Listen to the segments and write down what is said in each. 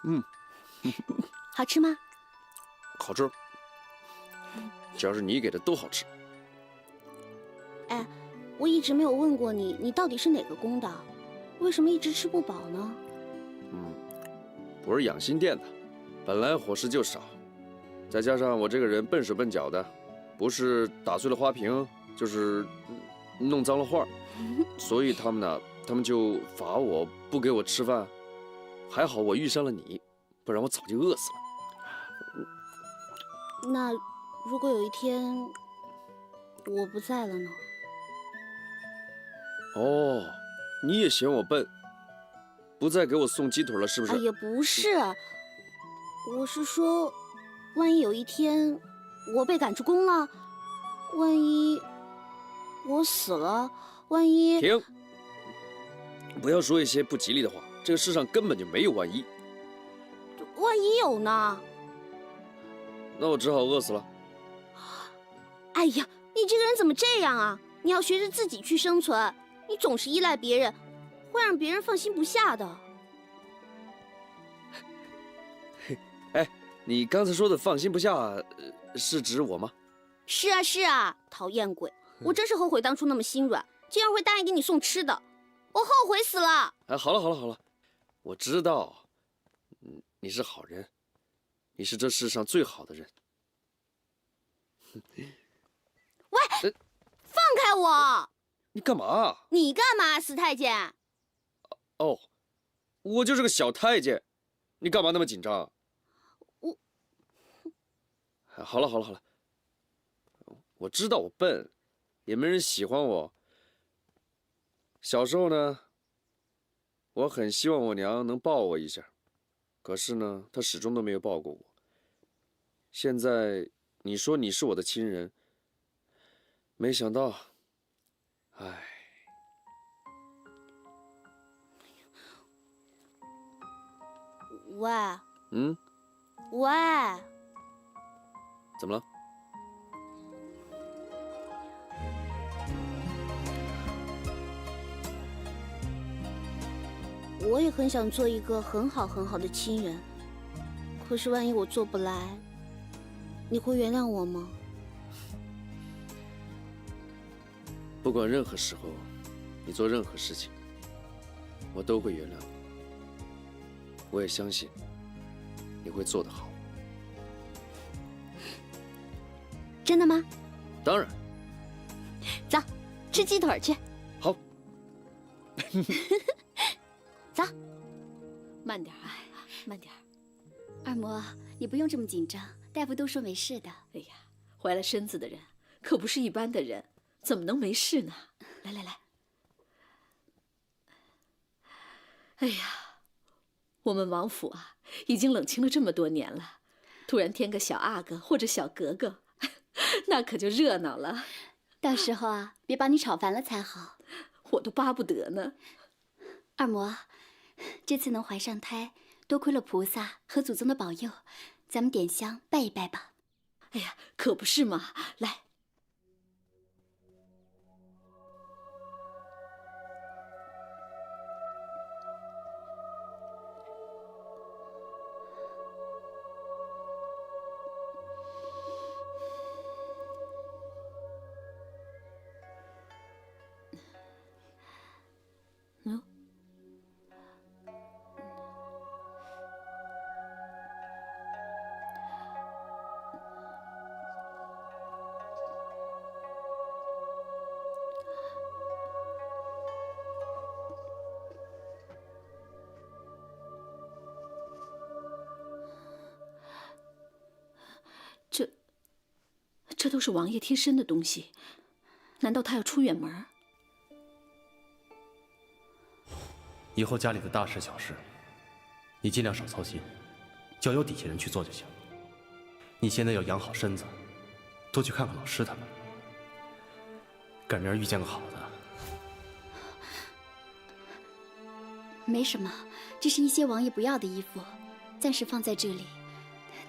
嗯，好吃吗？好吃，只要是你给的都好吃。哎，我一直没有问过你，你到底是哪个宫的？为什么一直吃不饱呢？我是养心殿的，本来伙食就少，再加上我这个人笨手笨脚的，不是打碎了花瓶，就是弄脏了画，所以他们就罚我不给我吃饭。还好我遇上了你，不然我早就饿死了。那如果有一天我不在了呢？哦，你也嫌我笨，不再给我送鸡腿了，是不是？也不是，我是说，万一有一天我被赶出宫了，万一我死了，万一……停！不要说一些不吉利的话，这个世上根本就没有万一。万一有呢？那我只好饿死了。哎呀，你这个人怎么这样啊？你要学着自己去生存，你总是依赖别人，会让别人放心不下的。哎，你刚才说的放心不下，是指我吗？是啊是啊，讨厌鬼！我真是后悔当初那么心软，竟然会答应给你送吃的，我后悔死了。哎，好了，我知道，你是好人，你是这世上最好的人。喂，放开我！你干嘛？你干嘛，死太监？哦，我就是个小太监，你干嘛那么紧张？我……好了，我知道我笨，也没人喜欢我。小时候呢，我很希望我娘能抱我一下，可是呢，她始终都没有抱过我。现在你说你是我的亲人，没想到，唉。喂，喂，怎么了？我也很想做一个很好的亲人，可是万一我做不来，你会原谅我吗？不管任何时候，你做任何事情，我都会原谅你。我也相信你会做得好。真的吗？当然。走，吃鸡腿去。好。走。慢点，慢点。二嬷，你不用这么紧张，大夫都说没事的。哎呀，怀了身子的人可不是一般的人，怎么能没事呢？来。哎呀，我们王府啊，已经冷清了这么多年了，突然添个小阿哥或者小格格，那可就热闹了。到时候啊，别把你吵烦了才好。我都巴不得呢。二嬷，这次能怀上胎，多亏了菩萨和祖宗的保佑，咱们点香拜一拜吧。哎呀，可不是嘛！来。这都是王爷贴身的东西，难道他要出远门？以后家里的大事小事，你尽量少操心，交由底下人去做就行。你现在要养好身子，多去看看老师他们，赶明儿遇见个好的。没什么，这是一些王爷不要的衣服，暂时放在这里，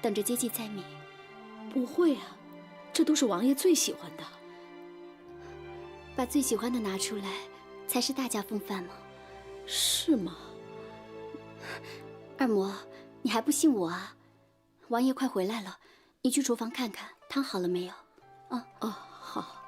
等着接济灾民。不会啊，这都是王爷最喜欢的。把最喜欢的拿出来，才是大家风范嘛。是吗？二嬷，你还不信我啊？王爷快回来了，你去厨房看看汤好了没有？啊哦，好。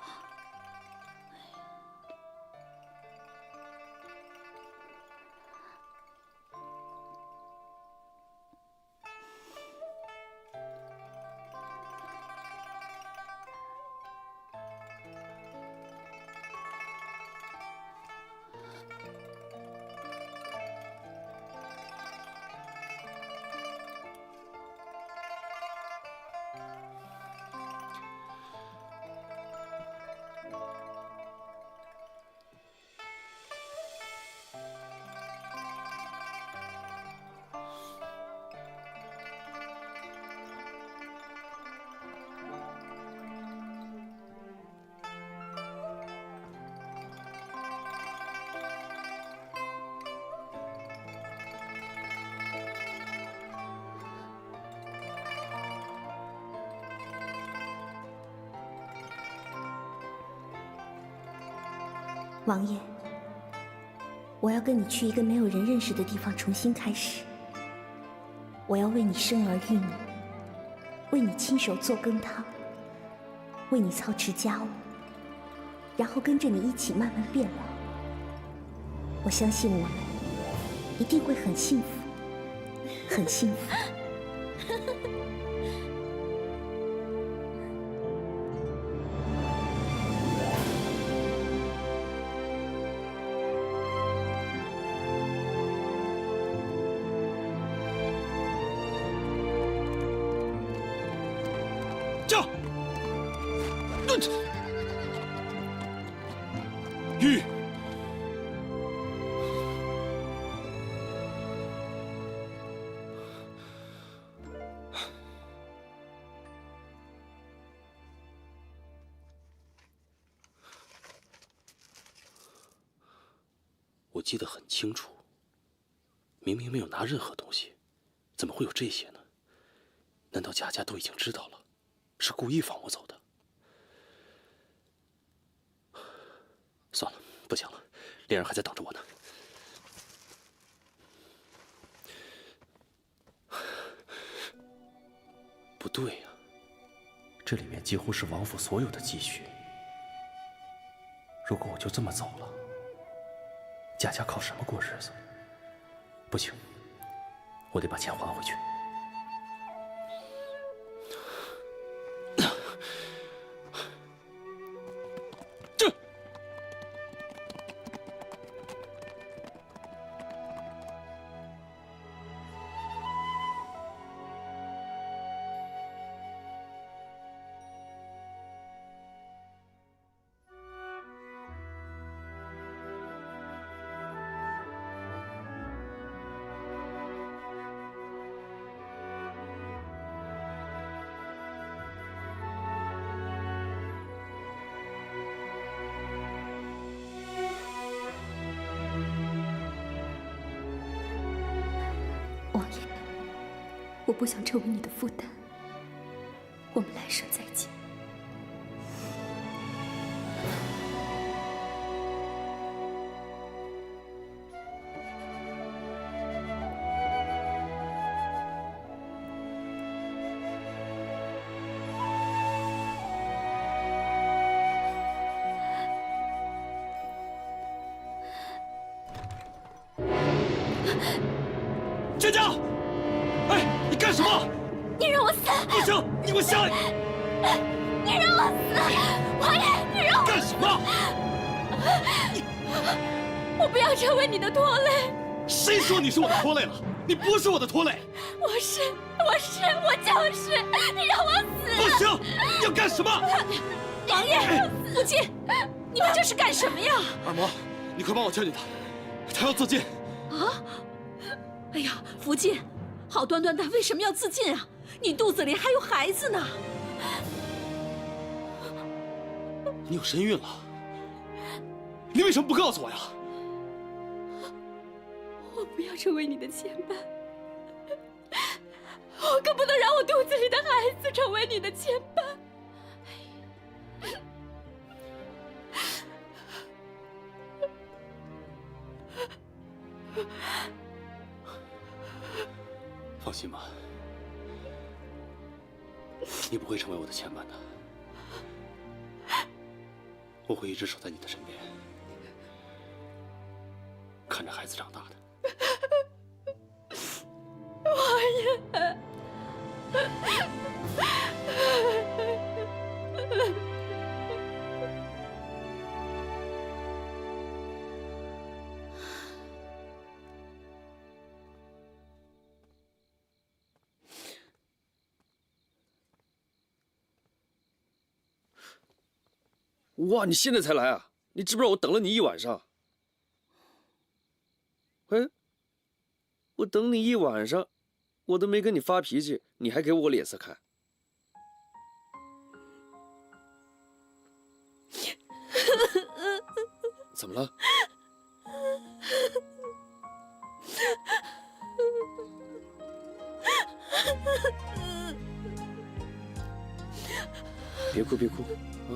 王爷，我要跟你去一个没有人认识的地方重新开始。我要为你生儿育女，为你亲手做羹汤，为你操持家务，然后跟着你一起慢慢变老。我相信我们一定会很幸福，很幸福。玉，我记得很清楚，明明没有拿任何东西，怎么会有这些呢？难道贾家都已经知道了，是故意放我走的？算了，不讲了，猎人还在等着我呢。不对呀，这里面几乎是王府所有的积蓄。如果我就这么走了，贾家靠什么过日子？不行，我得把钱还回去。王爷，我不想成为你的负担。我们来生再见。佳佳，哎，你干什么？你让我死！不行，你给我下来！你让我死！王爷，你让我干什么？我不要成为你的拖累。谁说你是我的拖累了？你不是我的拖累。我就是！你让我死！不行，你要干什么？王爷，福晋，你们这是干什么呀？二嬷，你快帮我劝劝他，他要自尽。啊！哎呀，福晋，好端端的为什么要自尽啊？你肚子里还有孩子呢。你有身孕了，你为什么不告诉我呀？我不要成为你的牵绊，我可不能让我肚子里的孩子成为你的牵绊。放心吧，你不会成为我的牵绊的，我会一直守在你的身边，看着孩子长大的。哇，你现在才来啊？你知不知道我等了你一晚上？哎，我等你一晚上，我都没跟你发脾气，你还给我脸色看？怎么了？别哭，别哭啊！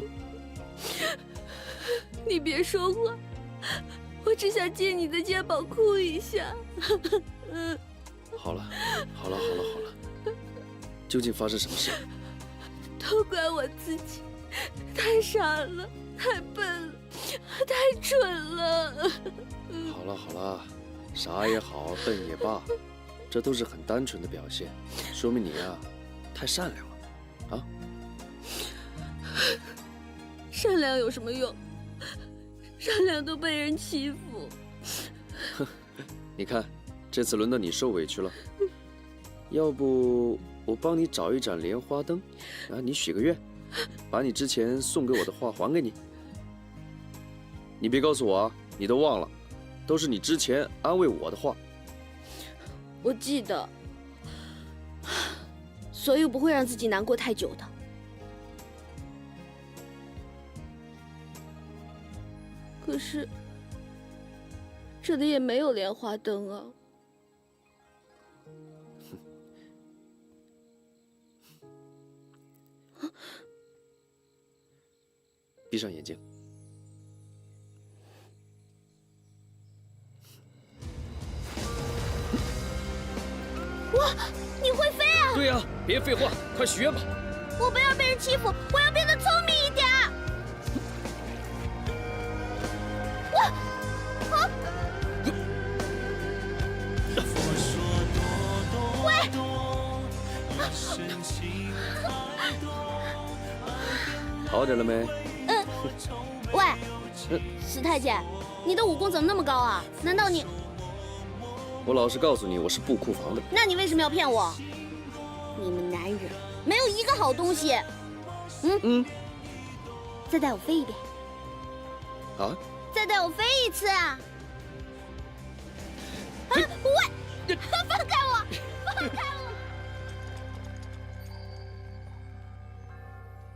你别说话，我只想借你的肩膀哭一下。好了，好了，好了，好了，究竟发生什么事？都怪我自己，太傻了，太笨了，太蠢了。好了，好了，傻也好，笨也罢，这都是很单纯的表现，说明你呀，太善良了，啊！善良有什么用？善良都被人欺负。你看，这次轮到你受委屈了。要不我帮你找一盏莲花灯，啊，你许个愿，把你之前送给我的画还给你。你别告诉我啊，你都忘了，都是你之前安慰我的话。我记得，所以我不会让自己难过太久的。可是，这里也没有莲花灯啊。闭上眼睛。哇，你会飞啊！对呀，别废话，快许愿吧。我不要被人欺负，我要变得聪明一点。好点了没？喂，史太监，你的武功怎么那么高啊？难道你……我老实告诉你，我是布库房的。那你为什么要骗我？你们男人没有一个好东西。再带我飞一遍。啊？再带我飞一次啊！喂，放开我！放开我！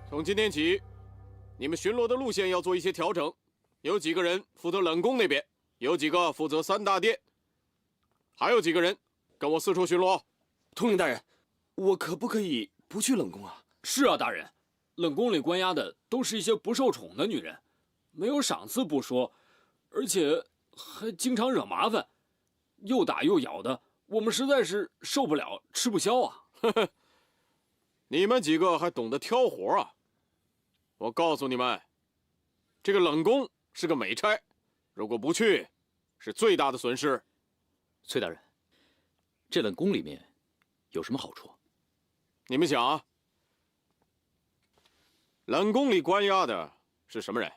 从今天起，你们巡逻的路线要做一些调整，有几个人负责冷宫那边，有几个负责三大殿，还有几个人跟我四处巡逻。统领大人，我可不可以不去冷宫啊？是啊，大人，冷宫里关押的都是一些不受宠的女人，没有赏赐不说，而且还经常惹麻烦，又打又咬的，我们实在是受不了，吃不消啊。你们几个还懂得挑活啊？我告诉你们，这个冷宫是个美差，如果不去，是最大的损失。崔大人，这冷宫里面有什么好处？你们想啊，冷宫里关押的是什么人？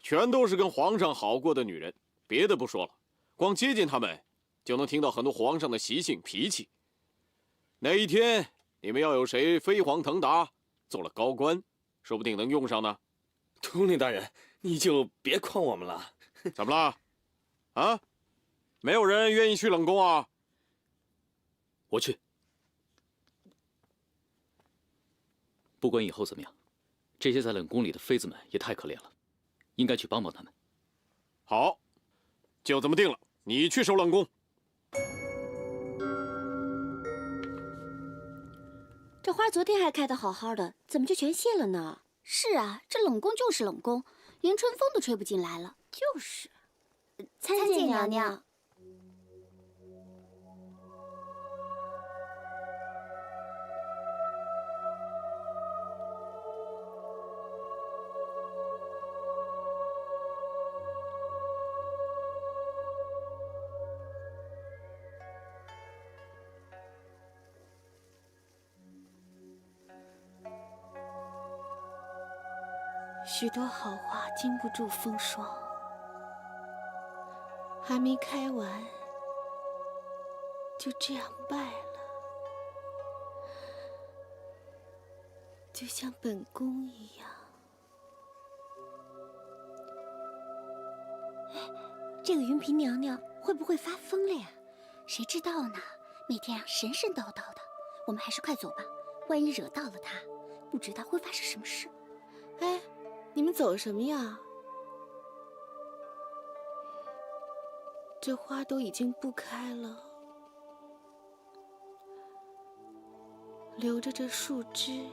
全都是跟皇上好过的女人，别的不说了，光接近他们，就能听到很多皇上的习性脾气。哪一天你们要有谁飞黄腾达，做了高官，说不定能用上呢。统领大人，你就别诓我们了。怎么了？啊？没有人愿意去冷宫啊？我去。不管以后怎么样，这些在冷宫里的妃子们也太可怜了，应该去帮帮他们。好，就这么定了，你去守冷宫。这花昨天还开得好好的，怎么就全谢了呢？是啊，这冷宫就是冷宫，连春风都吹不进来了。就是，参见娘娘。许多好话经不住风霜，还没开完，就这样败了，就像本宫一样。这个云嫔娘娘会不会发疯了呀？谁知道呢？每天神神叨叨的，我们还是快走吧，万一惹到了她，不知道会发生什么事。哎，你们走什么呀？这花都已经不开了，留着这树枝，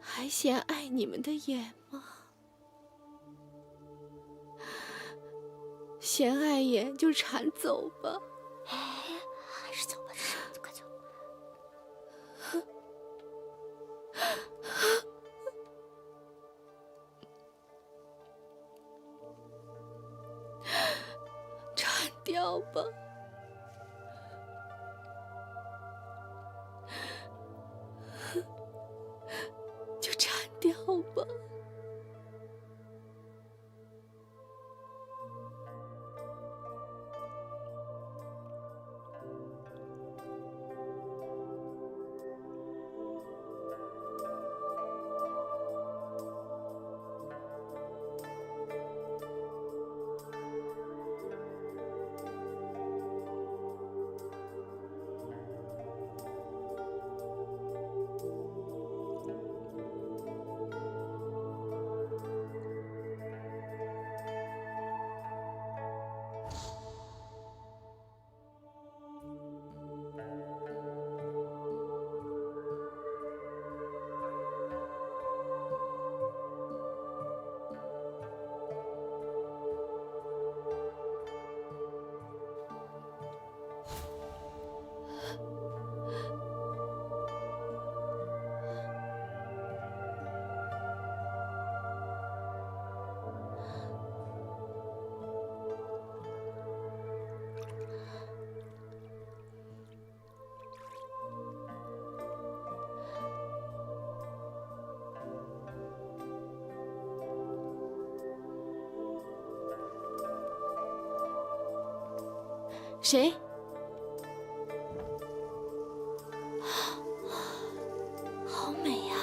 还嫌碍你们的眼吗？嫌碍眼就铲走吧。哎，还是走吧，快走。铲掉吧。就铲掉吧。谁？好美呀！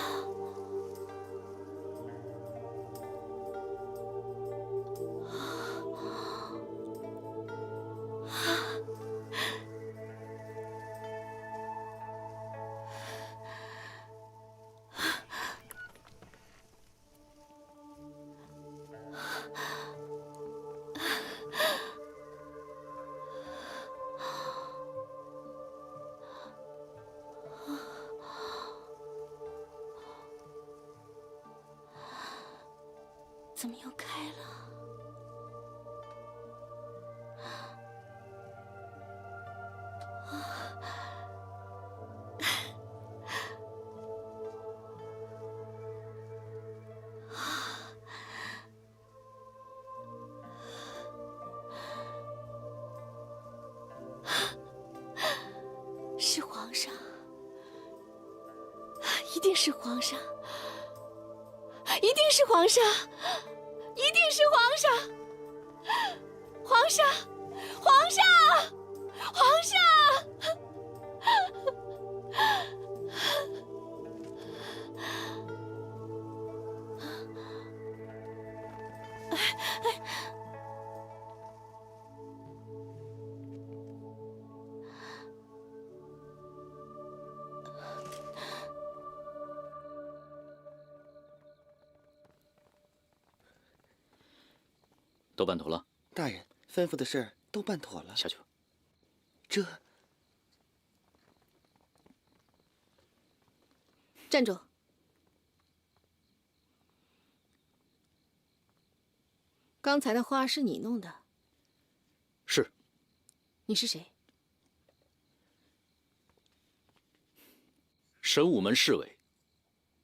怎么又开了？是皇上，一定是皇上，一定是皇上。一定是皇上！皇上！皇上！皇上！都办妥了。大人吩咐的事儿都办妥了。下去吧。这……站住！刚才的花是你弄的？是。你是谁？神武门侍卫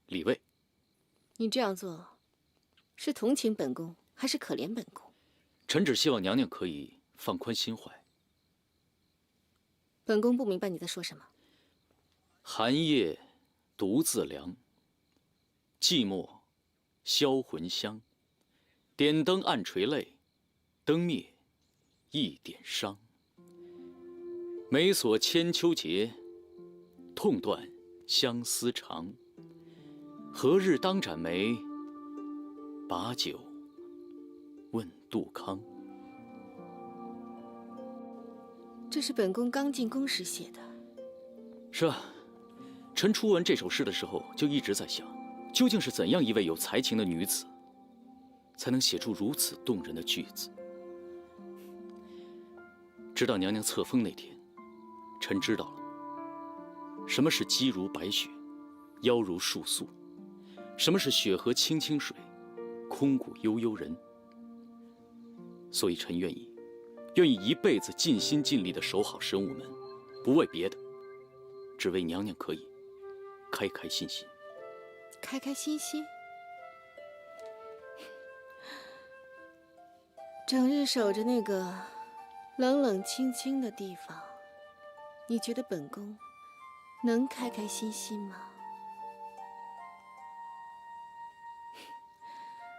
李卫。你这样做，是同情本宫，还是可怜本宫？臣只希望娘娘可以放宽心怀。本宫不明白你在说什么。寒夜独自凉，寂寞销魂香。点灯暗垂泪，灯灭一点伤。眉锁千秋结，痛断相思长。何日当斩眉？把酒问杜康。这是本宫刚进宫时写的。是啊，臣初闻这首诗的时候，就一直在想，究竟是怎样一位有才情的女子，才能写出如此动人的句子？直到娘娘册封那天，臣知道了，什么是肌如白雪，腰如束素，什么是雪河清清水，空谷悠悠人。所以臣愿意一辈子尽心尽力地守好神武门，不为别的，只为娘娘可以开开心心。开开心心，整日守着那个冷冷清清的地方，你觉得本宫能开开心心吗？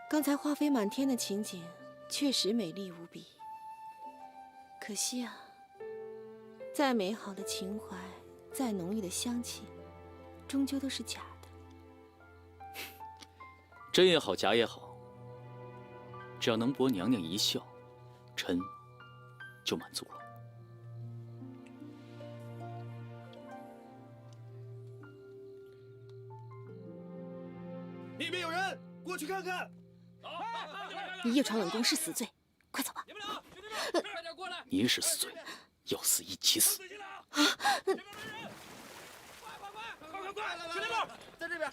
刚才花飞满天的情景确实美丽无比，可惜啊，再美好的情怀，再浓郁的香气，终究都是假的。真也好，假也好，只要能博娘娘一笑，臣就满足了。那边有人，过去看看。你夜闯冷宫是死罪，快走吧。你也是死罪，要死一起死。快！去那边，在这边。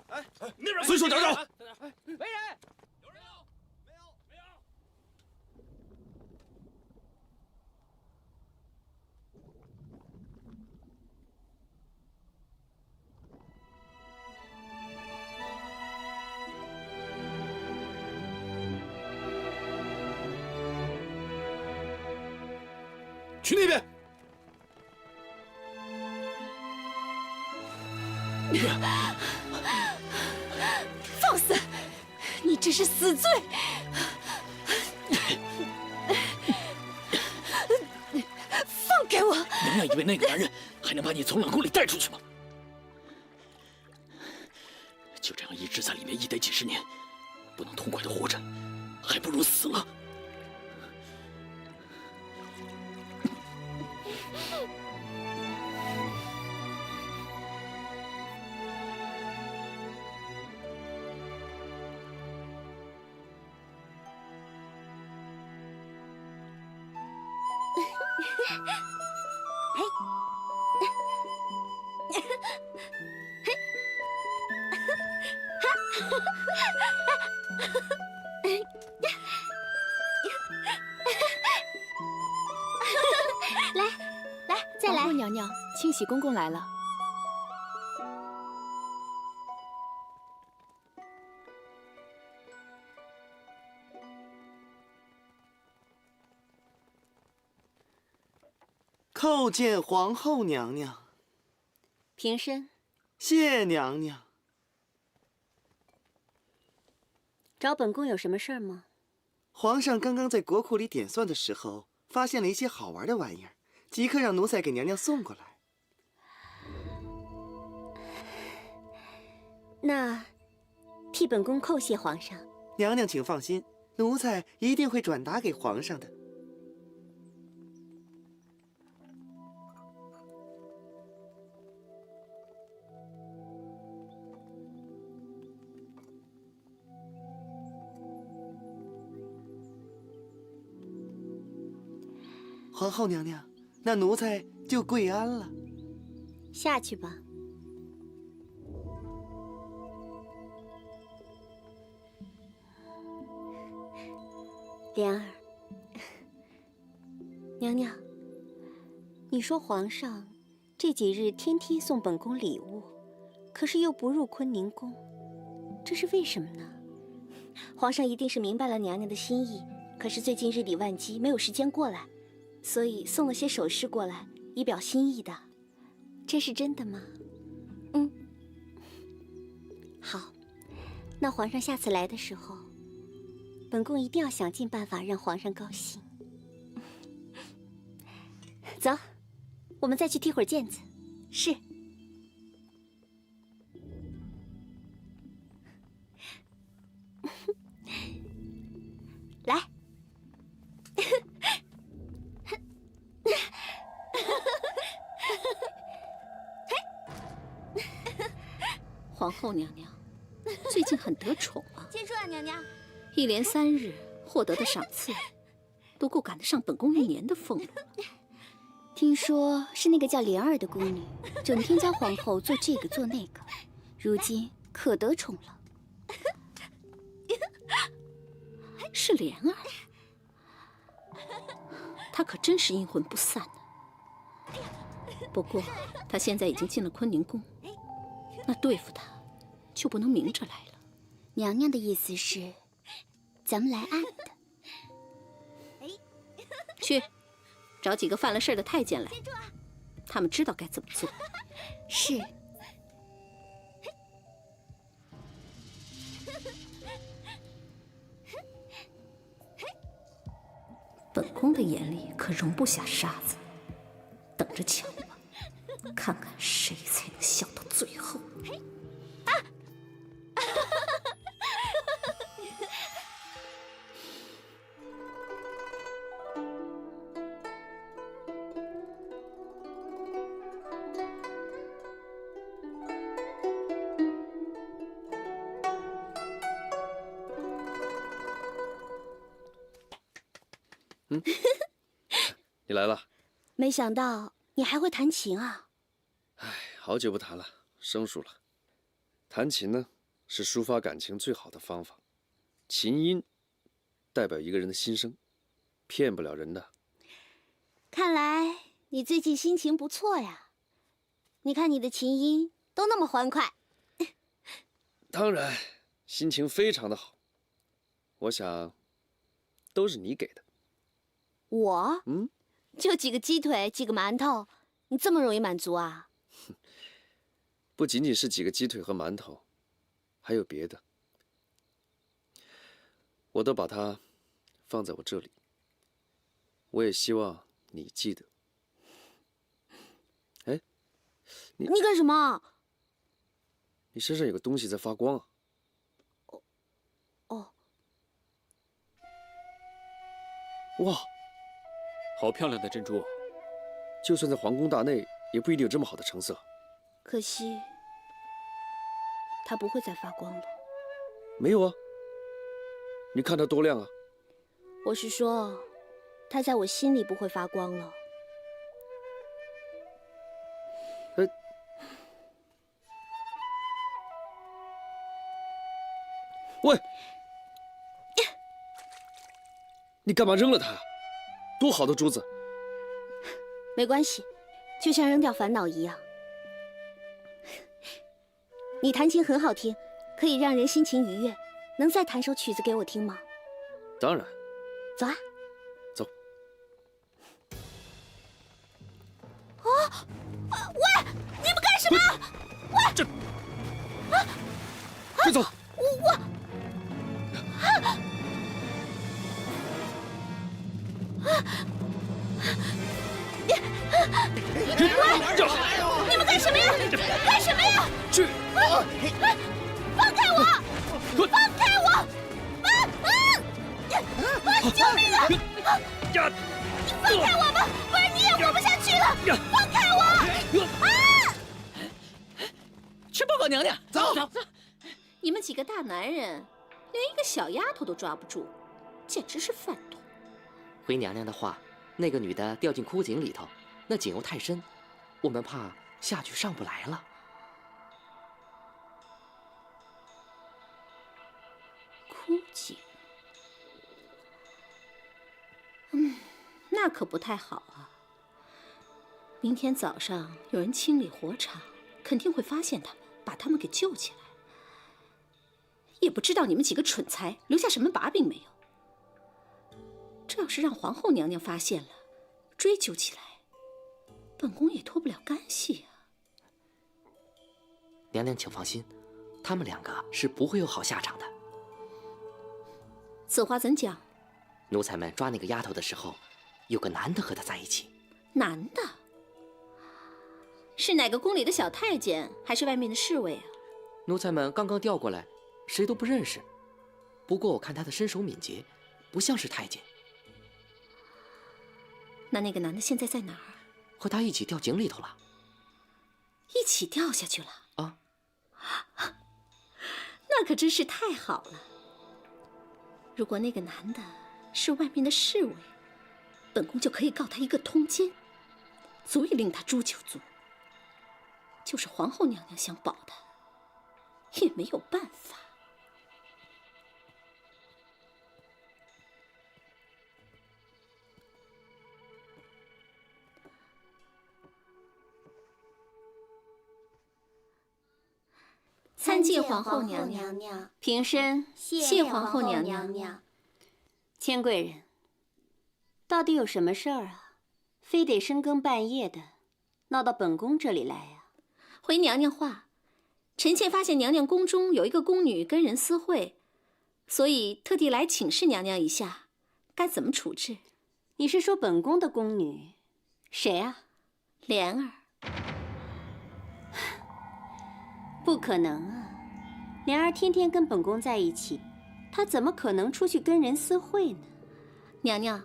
哎，那边。随手找找。没人。有人没有？没有。去那边。放肆！你这是死罪！放开我！娘娘以为那个男人还能把你从冷宫里带出去吗？就这样一直在里面一待几十年，不能痛快的活着，还不如死了。来，再来。皇后娘娘，庆喜公公来了。叩见皇后娘娘。平身。谢娘娘。找本宫有什么事儿吗？皇上刚刚在国库里点算的时候，发现了一些好玩的玩意儿，即刻让奴才给娘娘送过来。那替本宫叩谢皇上。娘娘请放心，奴才一定会转达给皇上的。皇后娘娘，那奴才就跪安了。下去吧。莲儿，娘娘，你说皇上这几日天天送本宫礼物，可是又不入坤宁宫，这是为什么呢？皇上一定是明白了娘娘的心意，可是最近日理万机，没有时间过来。所以送了些首饰过来，以表心意的。这是真的吗？嗯。好，那皇上下次来的时候，本宫一定要想尽办法让皇上高兴。走，我们再去踢会儿毽子。是。来。皇后娘娘最近很得宠啊，接住啊，娘娘！一连3日获得的赏赐，都够赶得上本宫1年的俸禄。听说是那个叫莲儿的宫女，整天教皇后做这个做那个，如今可得宠了。是莲儿，她可真是阴魂不散呢。不过她现在已经进了坤宁宫，那对付她就不能明着来了。娘娘的意思是，咱们来暗的。去，找几个犯了事的太监来，他们知道该怎么做。是。本宫的眼里可容不下沙子，等着瞧吧，看看谁才能笑到最后。你来了。没想到你还会弹琴啊！好久不弹了，生疏了。弹琴呢，是抒发感情最好的方法。琴音代表一个人的心声，骗不了人的。看来你最近心情不错呀。你看你的琴音都那么欢快。当然，心情非常的好。我想，都是你给的。我？就几个鸡腿，几个馒头，你这么容易满足啊？不仅仅是几个鸡腿和馒头，还有别的。我都把它放在我这里。我也希望你记得。哎，你干什么？你身上有个东西在发光啊！哦。哇！好漂亮的珍珠，就算在皇宫大内，也不一定有这么好的成色。可惜，它不会再发光了。没有啊，你看它多亮啊！我是说，它在我心里不会发光了。喂，你干嘛扔了它？多好的珠子！没关系，就像扔掉烦恼一样。你弹琴很好听，可以让人心情愉悦。能再弹首曲子给我听吗？当然。走啊！走。喂，你们干什么？喂，这，快走！你们干什么呀？干什么呀？去！放开我！放开我！救命啊！你放开我吧，不然你也活不下去了！放开我！去报告娘娘，走。你们几个大男人，连一个小丫头都抓不住，简直是饭桶。回娘娘的话，那个女的掉进枯井里头，那井又太深，我们怕下去上不来了。枯井，那可不太好啊。明天早上有人清理火场，肯定会发现他们，把他们给救起来。也不知道你们几个蠢材留下什么把柄没有。这要是让皇后娘娘发现了，追究起来，本宫也脱不了干系啊。娘娘请放心，他们两个是不会有好下场的。此话怎讲？奴才们抓那个丫头的时候，有个男的和她在一起。男的？是哪个宫里的小太监，还是外面的侍卫啊？奴才们刚刚调过来，谁都不认识。不过我看他的身手敏捷，不像是太监。那个男的现在在哪儿？和他一起掉井里头了。一起掉下去了？啊，那可真是太好了。如果那个男的是外面的侍卫，本宫就可以告他一个通奸，足以令他诛九族。就是皇后娘娘想保他，也没有办法。参见皇后娘娘。平身。谢皇后娘娘。千贵人，到底有什么事儿啊？非得深更半夜的闹到本宫这里来呀？回娘娘话，臣妾发现娘娘宫中有一个宫女跟人私会，所以特地来请示娘娘一下，该怎么处置？你是说本宫的宫女？谁啊？莲儿。不可能啊！莲儿天天跟本宫在一起，她怎么可能出去跟人私会呢？娘娘，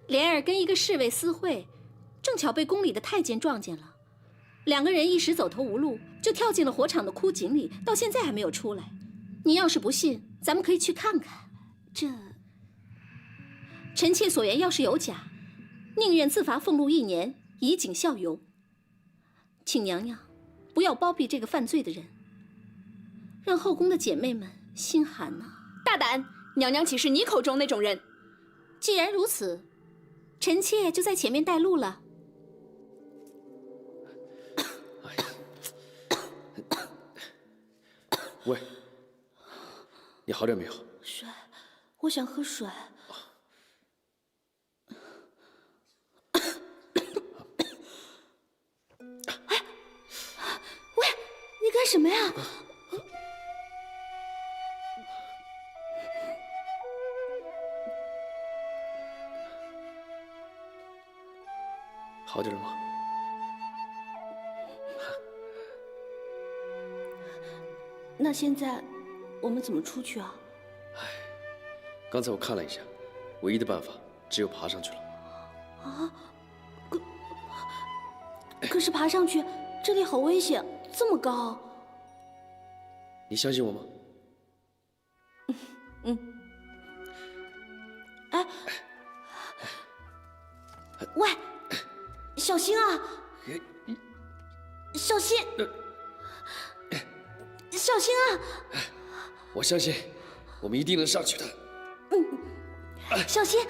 莲儿跟一个侍卫私会，正巧被宫里的太监撞见了，两个人一时走投无路，就跳进了火场的枯井里，到现在还没有出来。您要是不信，咱们可以去看看。这，臣妾所言要是有假，宁愿自罚俸禄1年，以儆效尤。请娘娘不要包庇这个犯罪的人，让后宫的姐妹们心寒呐！大胆！娘娘岂是你口中那种人？既然如此，臣妾就在前面带路了。喂，你好点没有？水，我想喝水。哎，喂，你干什么呀？好点了吗？那现在我们怎么出去啊？刚才我看了一下，唯一的办法只有爬上去了。啊，可是爬上去这里好危险，这么高。你相信我吗？哎，喂，小心啊！小心！小心啊！我相信，我们一定能上去的。小心！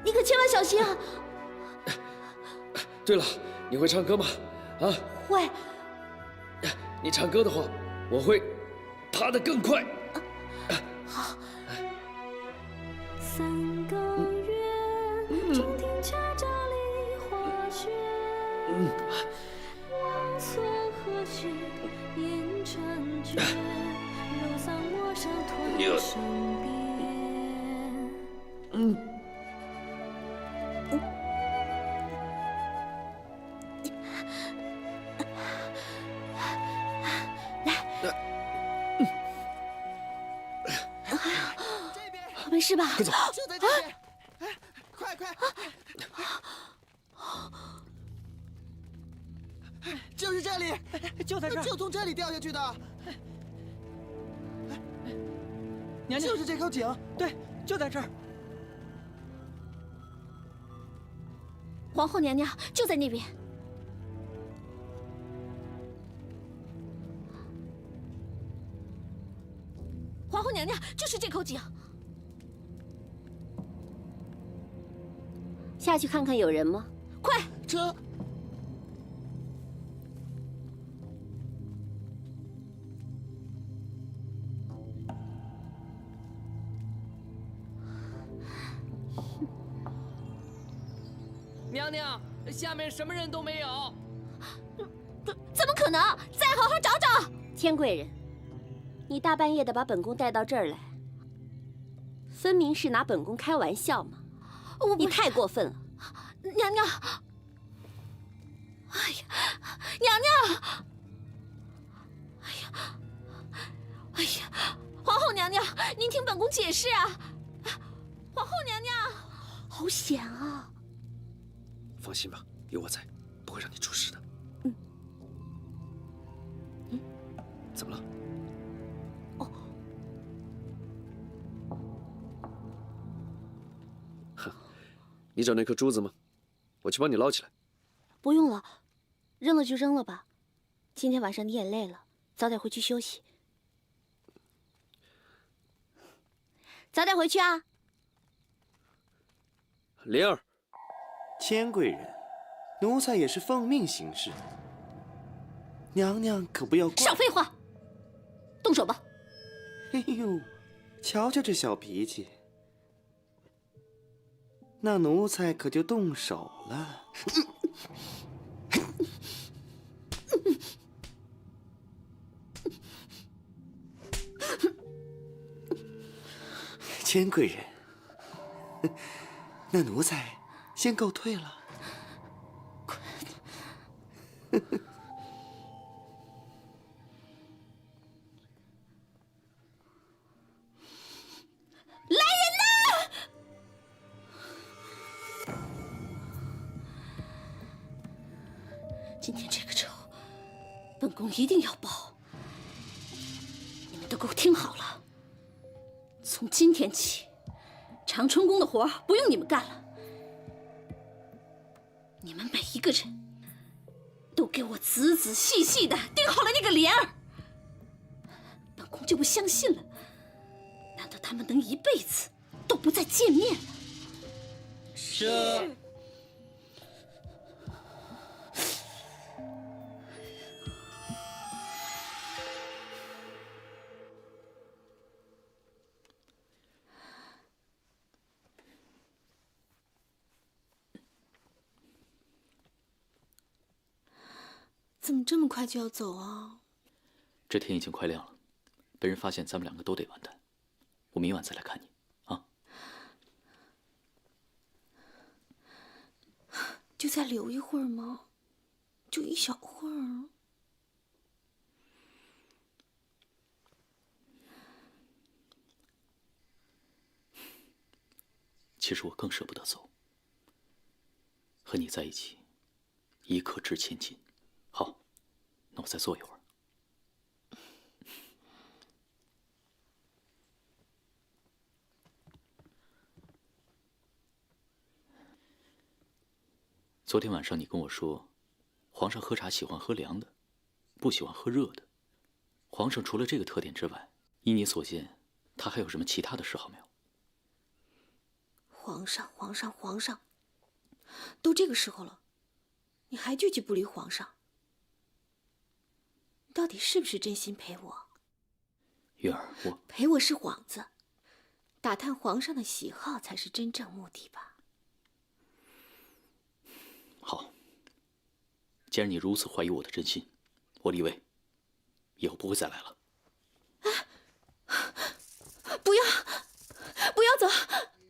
你可千万小心啊！对了，你会唱歌吗？啊？会。你唱歌的话，我会爬得更快。好。3个月，中庭茶渣梨花雪。望错何时烟尘绝，柔桑陌上团身边。没事吧？快走！就在这边！哎，快！就是这里，就在这儿，就从这里掉下去的。娘娘，就是这口井，对，就在这儿。皇后娘娘就在那边。皇后娘娘就是这口井。下去看看有人吗？快，车！娘娘，下面什么人都没有。怎么可能？再好好找找。天贵人，你大半夜的把本宫带到这儿来，分明是拿本宫开玩笑嘛！你太过分了，娘娘。哎呀，娘娘！哎呀，皇后娘娘，您听本宫解释啊！皇后娘娘，好险啊！放心吧，有我在，不会让你出事的。怎么了？哦，哼，你找那颗珠子吗？我去帮你捞起来。不用了，扔了就扔了吧。今天晚上你也累了，早点回去休息。早点回去啊，灵儿。千贵人，奴才也是奉命行事，娘娘可不要怪。少废话，动手吧。哎呦，瞧瞧这小脾气，那奴才可就动手了。千贵人，那奴才先告退了。来人呐！今天这个仇，本宫一定要报。你们都给我听好了，从今天起，长春宫的活不用你们干了。你们每一个人都给我仔仔细细的盯好了那个莲儿。本宫就不相信了，难道他们能一辈子都不再见面了？是。怎么这么快就要走啊？这天已经快亮了，被人发现，咱们两个都得完蛋。我明晚再来看你，啊？就再留一会儿吗？就一小会儿。其实我更舍不得走，和你在一起，一刻值千金。好，那我再坐一会儿。昨天晚上你跟我说，皇上喝茶喜欢喝凉的，不喜欢喝热的。皇上除了这个特点之外，依你所见，他还有什么其他的嗜好没有？皇上，都这个时候了，你还句句不离皇上，你到底是不是真心陪我？月儿，我陪我是幌子，打探皇上的喜好才是真正目的吧？好，既然你如此怀疑我的真心，我李卫以后不会再来了。不要走，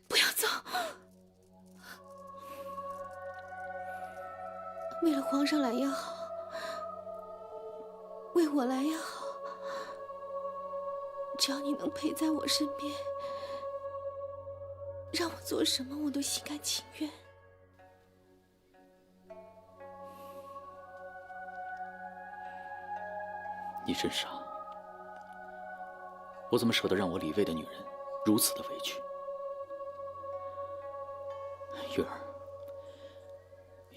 不要走！为了皇上来也好，为我来也好，只要你能陪在我身边，让我做什么我都心甘情愿。你真傻，我怎么舍得让我李卫的女人如此的委屈？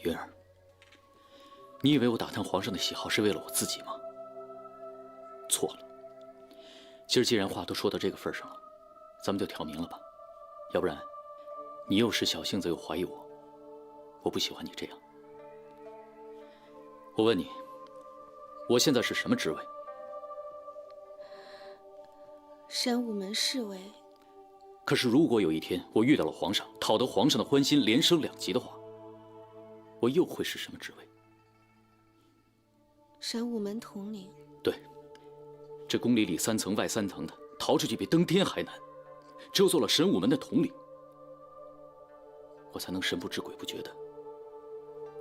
月儿，你以为我打探皇上的喜好是为了我自己吗？错了。今儿既然话都说到这个份上了，咱们就挑明了吧，要不然你又是小性子又怀疑我，我不喜欢你这样。我问你，我现在是什么职位？山武门侍卫。可是如果有一天我遇到了皇上，讨得皇上的欢心，连升2级的话，我又会是什么职位？神武门统领。对，这宫里里3层外3层的，逃出去比登天还难。只有做了神武门的统领，我才能神不知鬼不觉的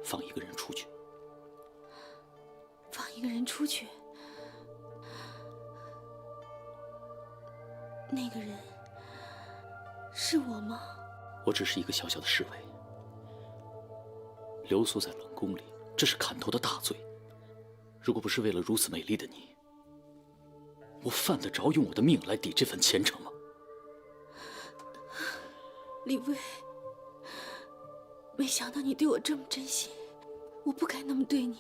放一个人出去。放一个人出去？那个人是我吗？我只是一个小小的侍卫，留宿在冷宫里，这是砍头的大罪。如果不是为了如此美丽的你，我犯得着用我的命来抵这份虔诚吗？李卫，没想到你对我这么真心，我不该那么对你，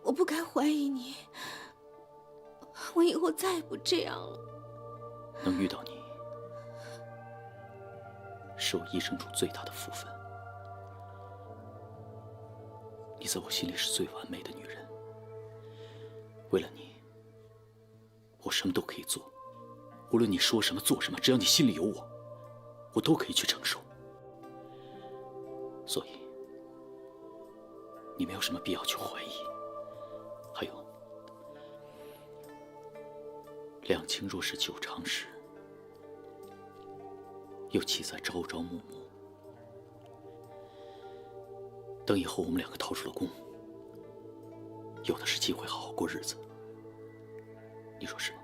我不该怀疑你，我以后再也不这样了。能遇到你，是我一生中最大的福分。你在我心里是最完美的女人，为了你，我什么都可以做，无论你说什么做什么，只要你心里有我，我都可以去承受。所以，你没有什么必要去怀疑。还有，两情若是久长时，又岂在朝朝暮暮？等以后我们2个逃出了宫，有的是机会好好过日子，你说是吗？